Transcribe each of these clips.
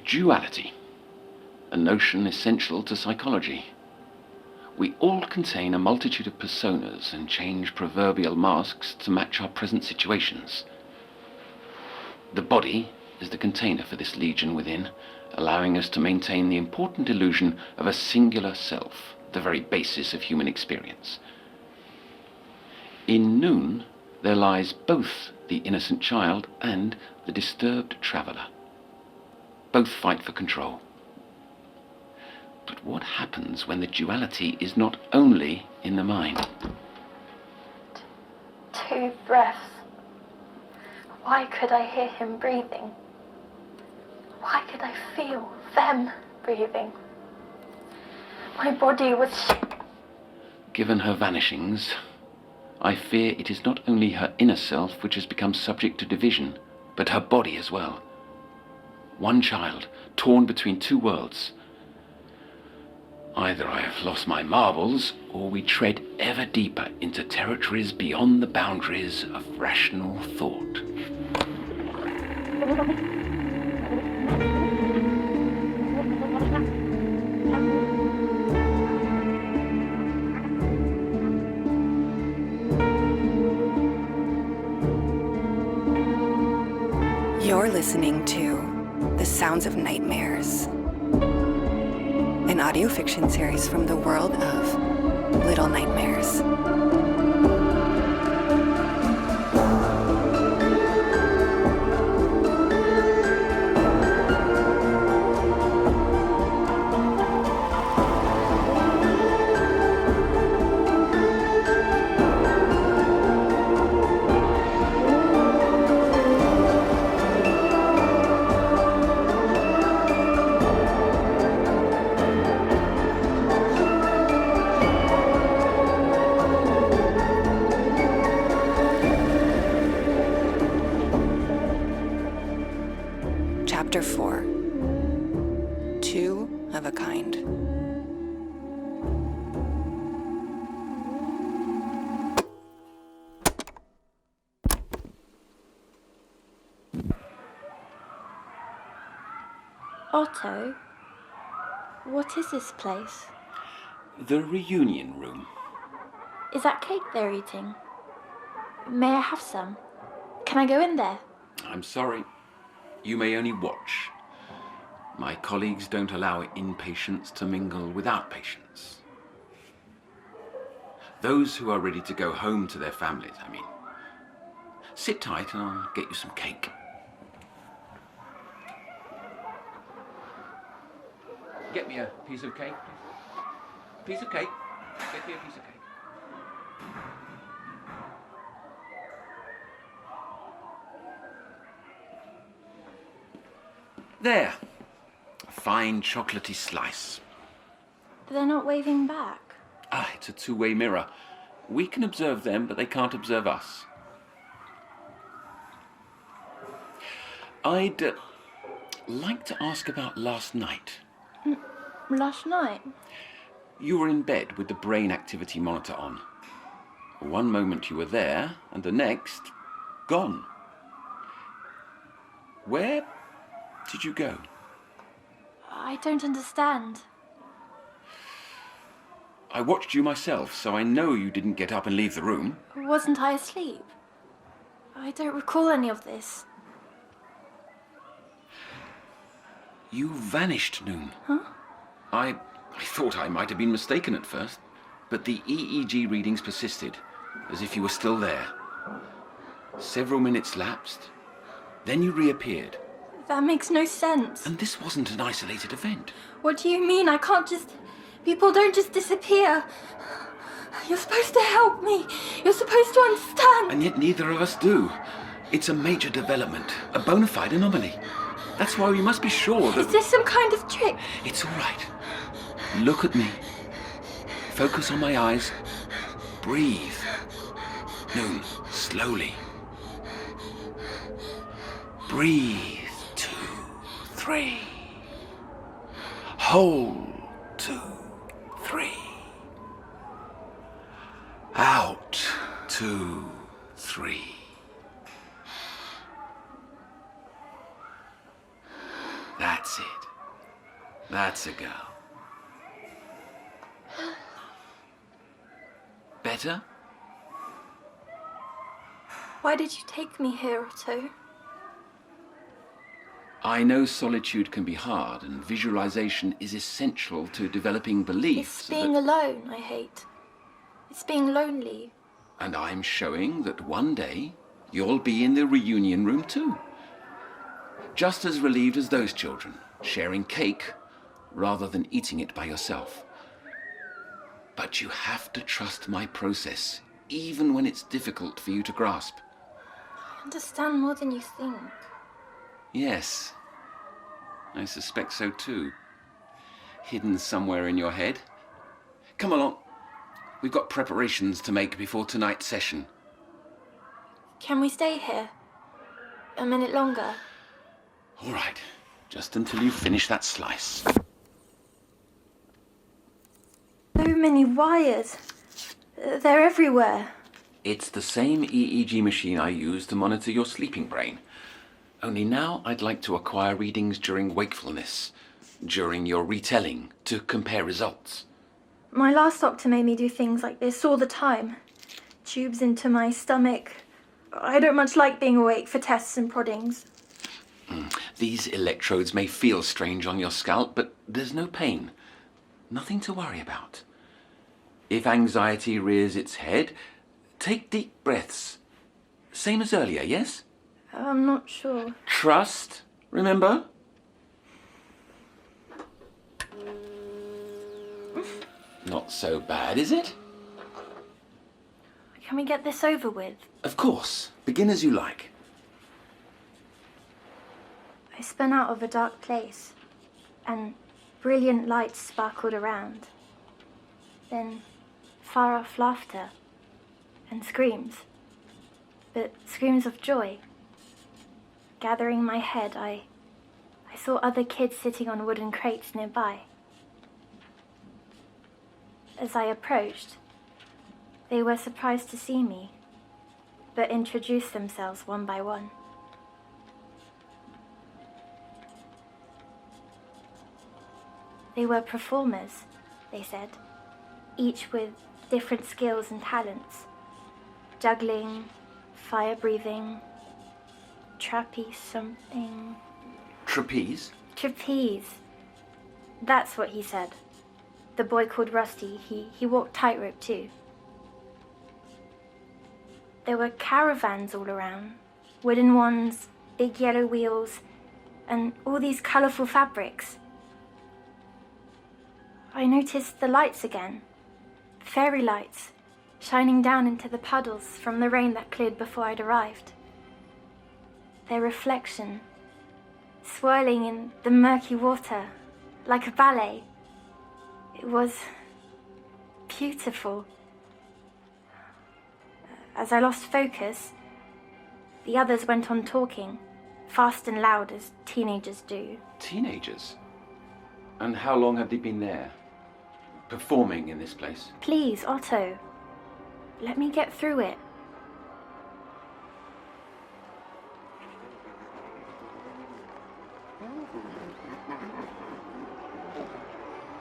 Duality, a notion essential to psychology. We all contain a multitude of personas and change proverbial masks to match our present situations. The body is the container for this legion within, allowing us to maintain the important illusion of a singular self, the very basis of human experience. In Noon, there lies both the innocent child and the disturbed traveller. Both fight for control. But what happens when the duality is not only in the mind? 2 breaths. Why could I hear him breathing? Why could I feel them breathing? My body was... Given her vanishings, I fear it is not only her inner self which has become subject to division, but her body as well. One child, torn between 2 worlds. Either I have lost my marbles, or we tread ever deeper into territories beyond the boundaries of rational thought. You're listening to The Sounds of Nightmares, an audio fiction series from the world of Little Nightmares. Chapter 4. 2 of a Kind. Otto, what is this place? The reunion room. Is that cake they're eating? May I have some? Can I go in there? I'm sorry. You may only watch. My colleagues don't allow inpatients to mingle with outpatients. Those who are ready to go home to their families, I mean. Sit tight and I'll get you some cake. Get me a piece of cake, please. Piece of cake. Get me a piece of cake. There. A fine chocolatey slice. They're not waving back. It's a 2-way mirror. We can observe them, but they can't observe us. I'd like to ask about last night. Last night? You were in bed with the brain activity monitor on. One moment you were there, and the next, gone. Where did you go? I don't understand. I watched you myself, so I know you didn't get up and leave the room. Wasn't I asleep? I don't recall any of this. You vanished, Noon. Huh? I thought I might have been mistaken at first, but the EEG readings persisted, as if you were still there. Several minutes lapsed, then you reappeared. That makes no sense. And this wasn't an isolated event. What do you mean? I can't just... People don't just disappear. You're supposed to help me. You're supposed to understand. And yet neither of us do. It's a major development, a bona fide anomaly. That's why we must be sure that... Is this some kind of trick? It's all right. Look at me. Focus on my eyes. Breathe. Noon, slowly. Breathe. 2, 3. Hold. 2, 3. Out. 2, 3. That's it. That's a girl. Better? Why did you take me here, Otto? I know solitude can be hard, and visualization is essential to developing beliefs. It's being alone I hate. It's being lonely. And I'm showing that one day you'll be in the reunion room too. Just as relieved as those children, sharing cake rather than eating it by yourself. But you have to trust my process, even when it's difficult for you to grasp. I understand more than you think. Yes, I suspect so too. Hidden somewhere in your head. Come along. We've got preparations to make before tonight's session. Can we stay here? A minute longer? All right, just until you finish that slice. So many wires. They're everywhere. It's the same EEG machine I use to monitor your sleeping brain. Only now I'd like to acquire readings during wakefulness, during your retelling, to compare results. My last doctor made me do things like this all the time. Tubes into my stomach. I don't much like being awake for tests and proddings. These electrodes may feel strange on your scalp, but there's no pain. Nothing to worry about. If anxiety rears its head, take deep breaths. Same as earlier, yes? I'm not sure. Trust, remember? Not so bad, is it? Can we get this over with? Of course. Begin as you like. I spun out of a dark place, and brilliant lights sparkled around. Then far-off laughter and screams, but screams of joy. Gathering my head, I saw other kids sitting on wooden crates nearby. As I approached, they were surprised to see me, but introduced themselves one by one. They were performers, they said, each with different skills and talents. Juggling, fire breathing, trapeze something. Trapeze? Trapeze. That's what he said. The boy called Rusty, he walked tightrope too. There were caravans all around, wooden ones, big yellow wheels, and all these colourful fabrics. I noticed the lights again, fairy lights, shining down into the puddles from the rain that cleared before I'd arrived. Their reflection, swirling in the murky water, like a ballet. It was beautiful. As I lost focus, the others went on talking, fast and loud as teenagers do. Teenagers? And how long had they been there? Performing in this place? Please, Otto, let me get through it.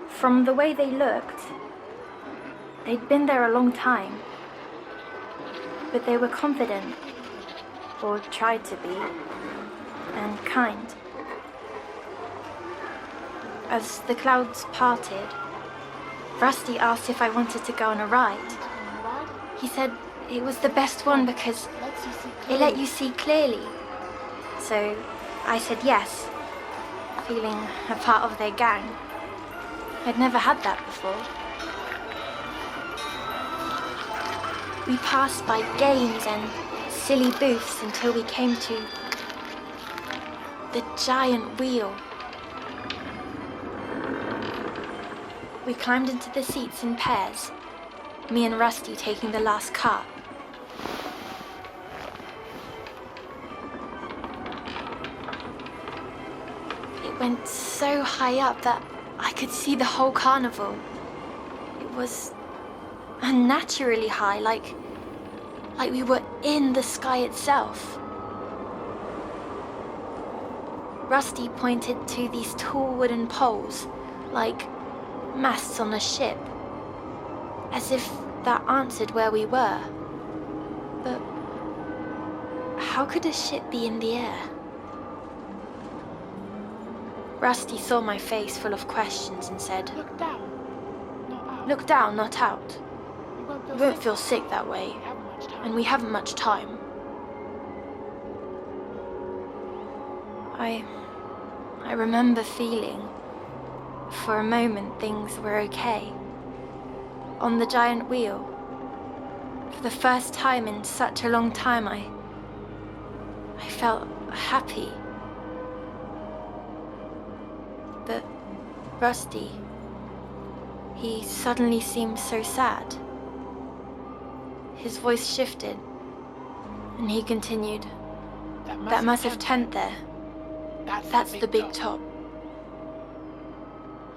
From the way they looked, they'd been there a long time. But they were confident, or tried to be, and kind. As the clouds parted, Rusty asked if I wanted to go on a ride. He said it was the best one because it let you see clearly. So I said yes, feeling a part of their gang. I'd never had that before. We passed by games and silly booths until we came to the giant wheel. We climbed into the seats in pairs, me and Rusty taking the last cart. It went so high up that I could see the whole carnival. It was unnaturally high, like we were in the sky itself. Rusty pointed to these tall wooden poles, like masts on a ship, as if that answered where we were. But how could a ship be in the air? Rusty saw my face full of questions and said, Look down, not out. "Look down, not out. You You won't feel sick that way, and we haven't much time." I remember feeling, for a moment, things were okay. On the giant wheel, for the first time in such a long time, I felt happy. But Rusty, he suddenly seemed so sad. His voice shifted, and he continued, "That massive tent there, that's the big top."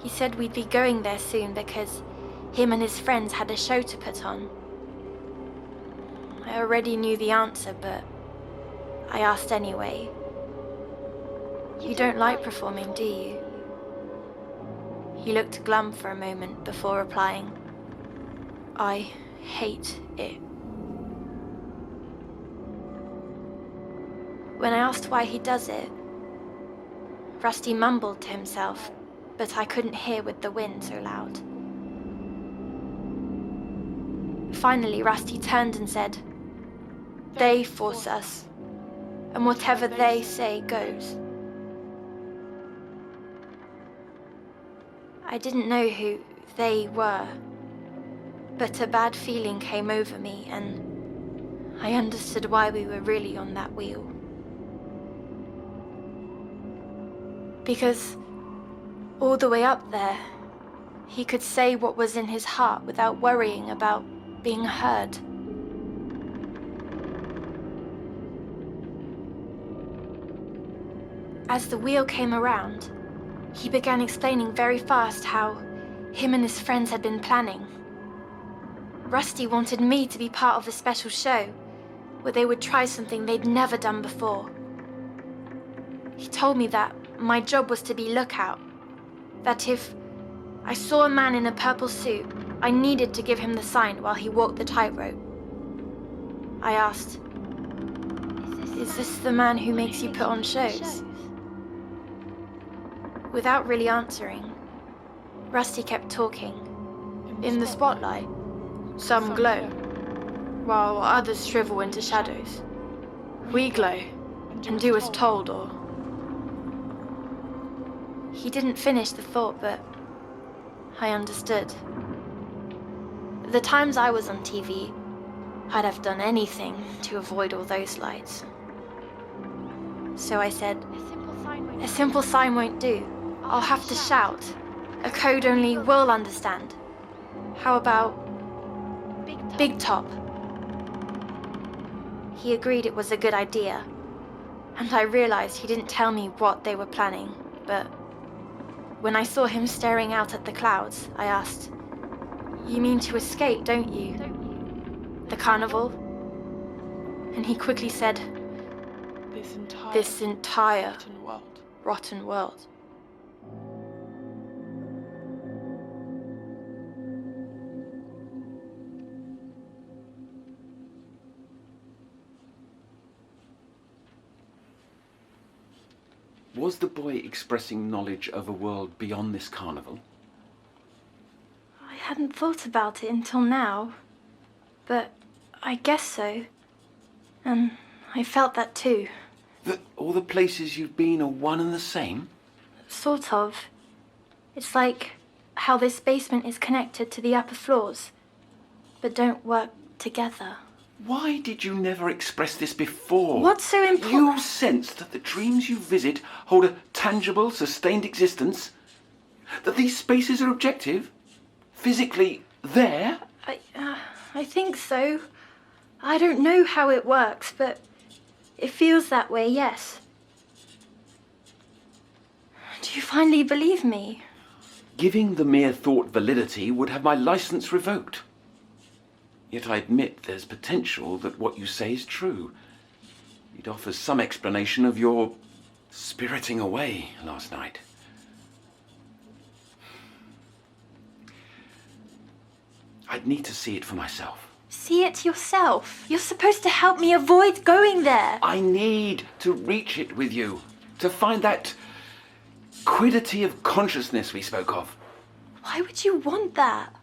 He said we'd be going there soon because him and his friends had a show to put on. I already knew the answer, but I asked anyway. "You don't like performing, do you?" He looked glum for a moment before replying, "I hate it." When I asked why he does it, Rusty mumbled to himself, but I couldn't hear with the wind so loud. Finally, Rusty turned and said, "They force us, and whatever they say goes." I didn't know who they were, but a bad feeling came over me, and I understood why we were really on that wheel. Because all the way up there, he could say what was in his heart without worrying about being heard. As the wheel came around, he began explaining very fast how him and his friends had been planning. Rusty wanted me to be part of a special show where they would try something they'd never done before. He told me that my job was to be lookout, that if I saw a man in a purple suit, I needed to give him the sign while he walked the tightrope. I asked, "Is this the man who makes you put on shows?" Without really answering, Rusty kept talking. "In the spotlight, some glow, while others shrivel into shadows. We glow and do as told, or..." He didn't finish the thought, but I understood. The times I was on TV, I'd have done anything to avoid all those lights. So I said, "A simple sign won't do. I'll have to shout. A code only we'll understand. How about Big Top?" He agreed it was a good idea, and I realized he didn't tell me what they were planning, but when I saw him staring out at the clouds, I asked, "You mean to escape, don't you? The carnival?" And he quickly said, "This entire rotten world." Was the boy expressing knowledge of a world beyond this carnival? I hadn't thought about it until now, but I guess so. And I felt that too. That all the places you've been are one and the same? Sort of. It's like how this basement is connected to the upper floors, but don't work together. Why did you never express this before? What's so important? You sense that the dreams you visit hold a tangible, sustained existence? That these spaces are objective? Physically there? I think so. I don't know how it works, but it feels that way, yes. Do you finally believe me? Giving the mere thought validity would have my license revoked. Yet I admit there's potential that what you say is true. It offers some explanation of your spiriting away last night. I'd need to see it for myself. See it yourself. You're supposed to help me avoid going there. I need to reach it with you, to find that quiddity of consciousness we spoke of. Why would you want that?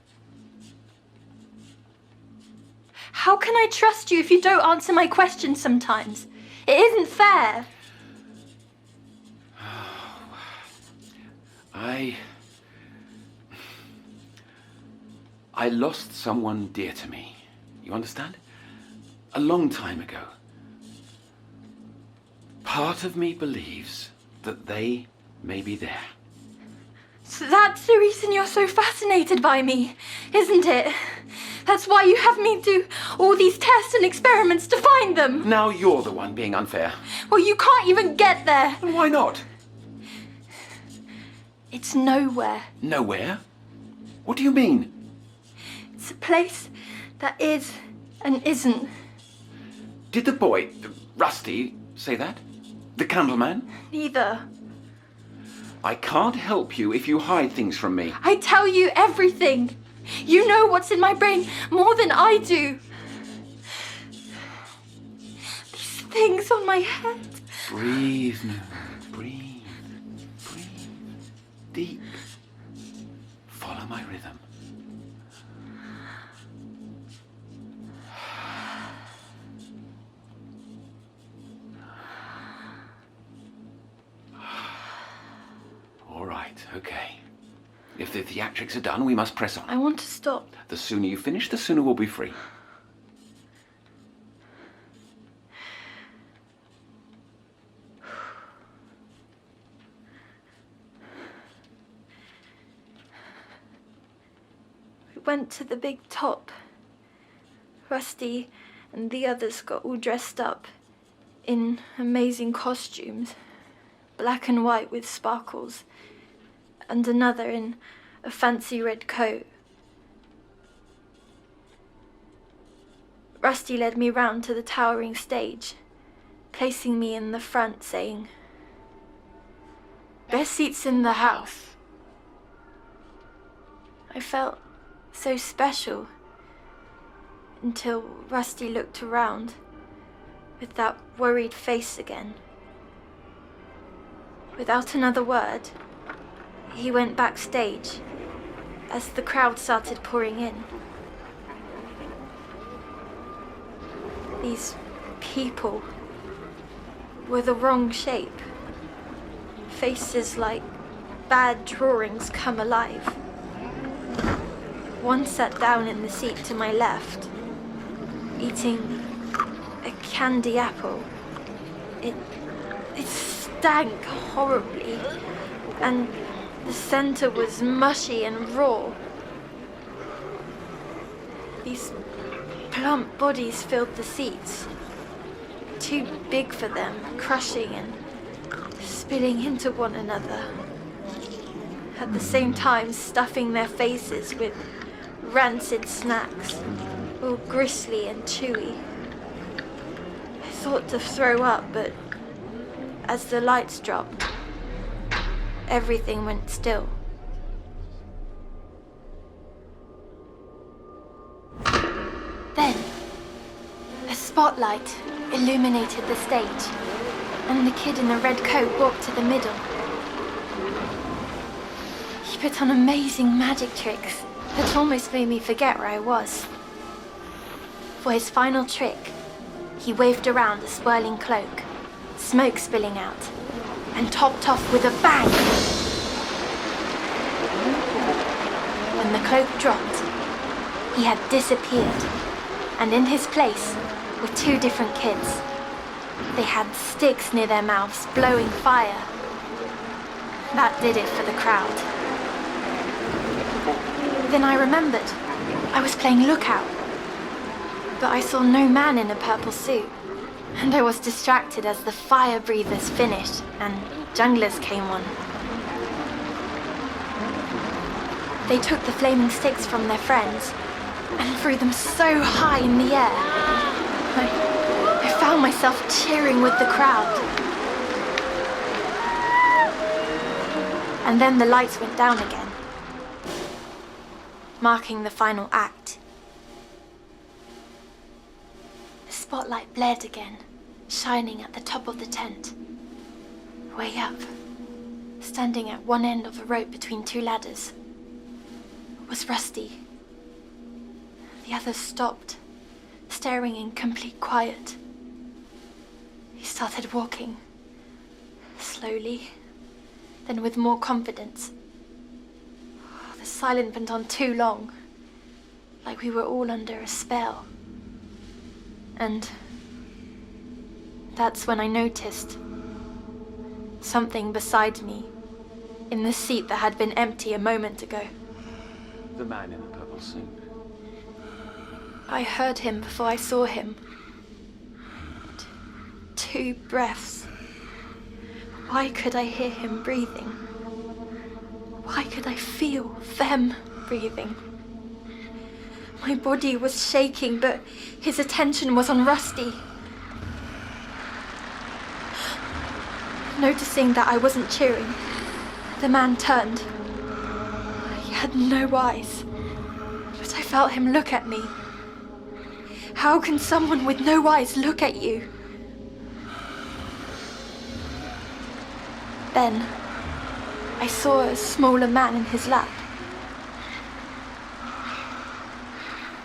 How can I trust you if you don't answer my questions sometimes? It isn't fair. I lost someone dear to me. You understand? A long time ago. Part of me believes that they may be there. So that's the reason you're so fascinated by me, isn't it? That's why you have me do all these tests and experiments to find them. Now you're the one being unfair. Well, you can't even get there. And why not? It's nowhere. Nowhere? What do you mean? It's a place that is and isn't. Did the boy, Rusty, say that? The candleman? Neither. I can't help you if you hide things from me. I tell you everything. You know what's in my brain more than I do. These things on my head. Breathe, Noon. Breathe. Breathe. Deep. Follow my rhythm. All right, okay. If the theatrics are done, we must press on. I want to stop. The sooner you finish, the sooner we'll be free. We went to the big top. Rusty and the others got all dressed up in amazing costumes. Black and white with sparkles. And another in a fancy red coat. Rusty led me round to the towering stage, placing me in the front, saying, "Best seats in the house." I felt so special until Rusty looked around with that worried face again. Without another word, he went backstage as the crowd started pouring in. These people were the wrong shape. Faces like bad drawings come alive. One sat down in the seat to my left, eating a candy apple. It stank horribly, and the center was mushy and raw. These plump bodies filled the seats, too big for them, crushing and spilling into one another, at the same time stuffing their faces with rancid snacks, all gristly and chewy. I thought to throw up, but as the lights dropped, everything went still. Then, a spotlight illuminated the stage, and the kid in the red coat walked to the middle. He put on amazing magic tricks that almost made me forget where I was. For his final trick, he waved around a swirling cloak, smoke spilling out, and topped off with a bang. When the cloak dropped, he had disappeared, and in his place were two different kids. They had sticks near their mouths, blowing fire. That did it for the crowd. Then I remembered. I was playing lookout. But I saw no man in a purple suit. And I was distracted as the fire breathers finished and junglers came on. They took the flaming sticks from their friends and threw them so high in the air. I found myself cheering with the crowd. And then the lights went down again, marking the final act. The spotlight blared again, shining at the top of the tent. Way up, standing at one end of a rope between two ladders, was Rusty. The others stopped, staring in complete quiet. He started walking, slowly, then with more confidence. The silence went on too long, like we were all under a spell. And that's when I noticed something beside me, in the seat that had been empty a moment ago. The man in the purple suit. I heard him before I saw him. 2 breaths. Why could I hear him breathing? Why could I feel them breathing? My body was shaking, but his attention was on Rusty. Noticing that I wasn't cheering, the man turned. He had no eyes, but I felt him look at me. How can someone with no eyes look at you? Then, I saw a smaller man in his lap.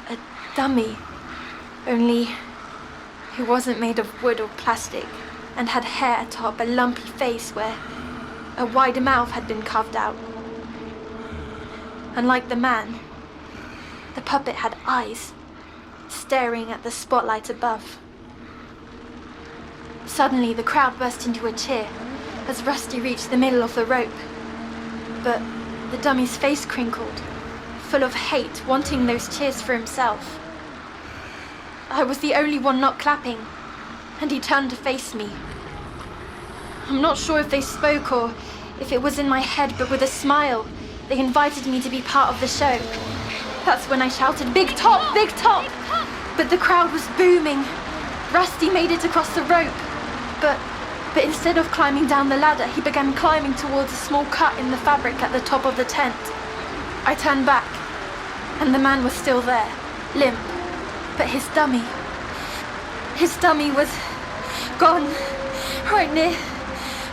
A dummy, only he wasn't made of wood or plastic and had hair atop a lumpy face where a wide mouth had been carved out. Unlike the man, the puppet had eyes, staring at the spotlight above. Suddenly, the crowd burst into a cheer as Rusty reached the middle of the rope. But the dummy's face crinkled, full of hate, wanting those cheers for himself. I was the only one not clapping, and he turned to face me. I'm not sure if they spoke or if it was in my head, but with a smile, they invited me to be part of the show. That's when I shouted, "Big top! Big top!" But the crowd was booming. Rusty made it across the rope, but instead of climbing down the ladder, he began climbing towards a small cut in the fabric at the top of the tent. I turned back, and the man was still there, limp, but his dummy was gone, right near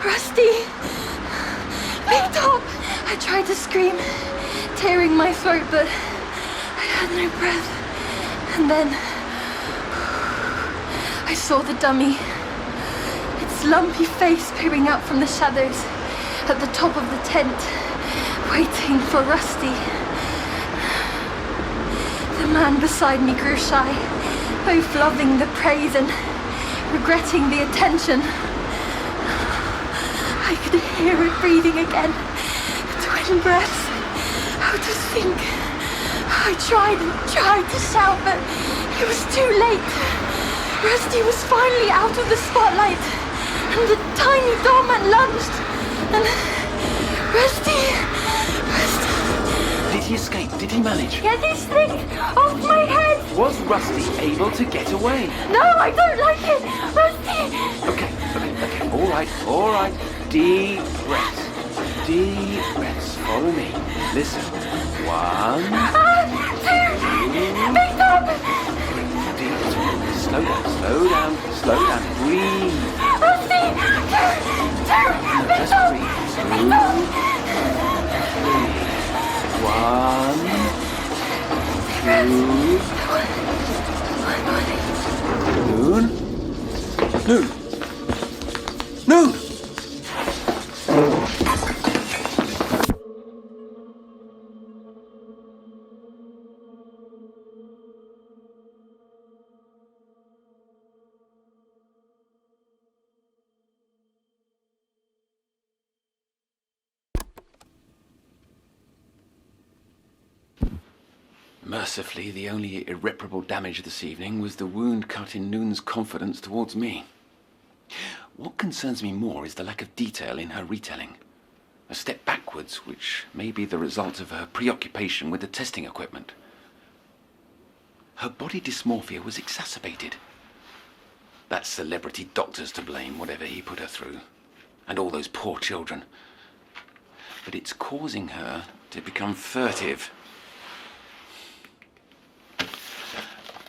Rusty. Big top! I tried to scream, tearing my throat, but I had no breath. And then I saw the dummy, its lumpy face peering out from the shadows at the top of the tent, waiting for Rusty. The man beside me grew shy, both loving the praise and regretting the attention. I could hear it breathing again, 20 breaths, out of sync. I tried and tried to shout, but it was too late. Rusty was finally out of the spotlight, and the tiny doorman lunged, and Rusty... Did he escape? Did he manage? Get this thing off my head! Was Rusty able to get away? No, I don't like it! Rusty! Okay. All right. Deep breaths. Deep breaths. Follow me. Listen. 1, 2. Big top! Slow down. Breathe. Rusty! 2! Big top! Big top! 1, 2. Noon! Mercifully, the only irreparable damage this evening was the wound cut in Noon's confidence towards me. What concerns me more is the lack of detail in her retelling. A step backwards, which may be the result of her preoccupation with the testing equipment. Her body dysmorphia was exacerbated. That celebrity doctor's to blame, whatever he put her through. And all those poor children. but it's causing her to become furtive.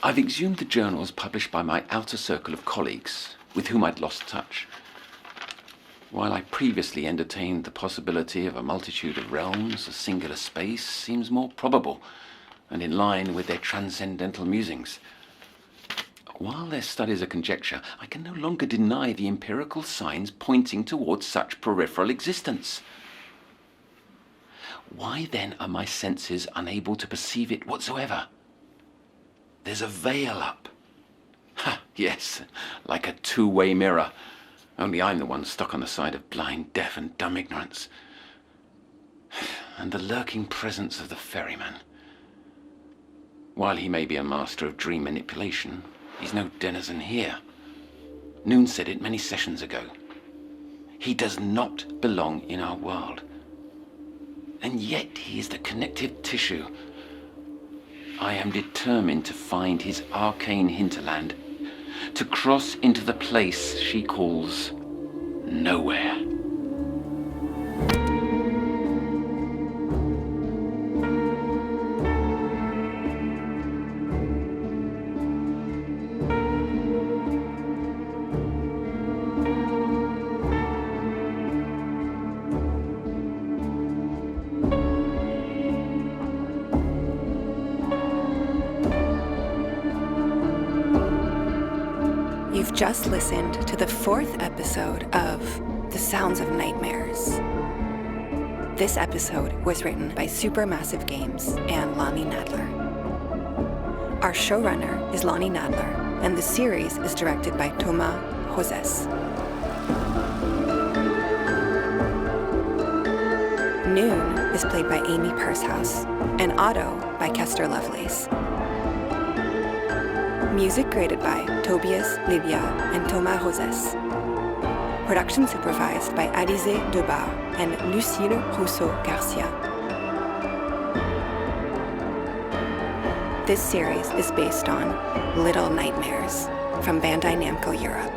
I've exhumed the journals published by my outer circle of colleagues, with whom I'd lost touch. While I previously entertained the possibility of a multitude of realms, a singular space seems more probable and in line with their transcendental musings. While their studies are conjecture, I can no longer deny the empirical signs pointing towards such peripheral existence. Why then are my senses unable to perceive it whatsoever? There's a veil up. Ha, yes, like a two-way mirror. Only I'm the one stuck on the side of blind, deaf and dumb ignorance. And the lurking presence of the ferryman. While he may be a master of dream manipulation, he's no denizen here. Noon said it many sessions ago. He does not belong in our world. And yet he is the connective tissue. I am determined to find his arcane hinterland, to cross into the place she calls nowhere. You've just listened to the 4th episode of The Sounds of Nightmares. This episode was written by Supermassive Games and Lonnie Nadler. Our showrunner is Lonnie Nadler, and the series is directed by Thomas Joses. Noon is played by Amy Purshouse, and Otto by Kester Lovelace. Music created by Tobias Livia and Thomas Joses. Production supervised by Alizé Debar and Lucille Rousseau-Garcia. This series is based on Little Nightmares from Bandai Namco Europe.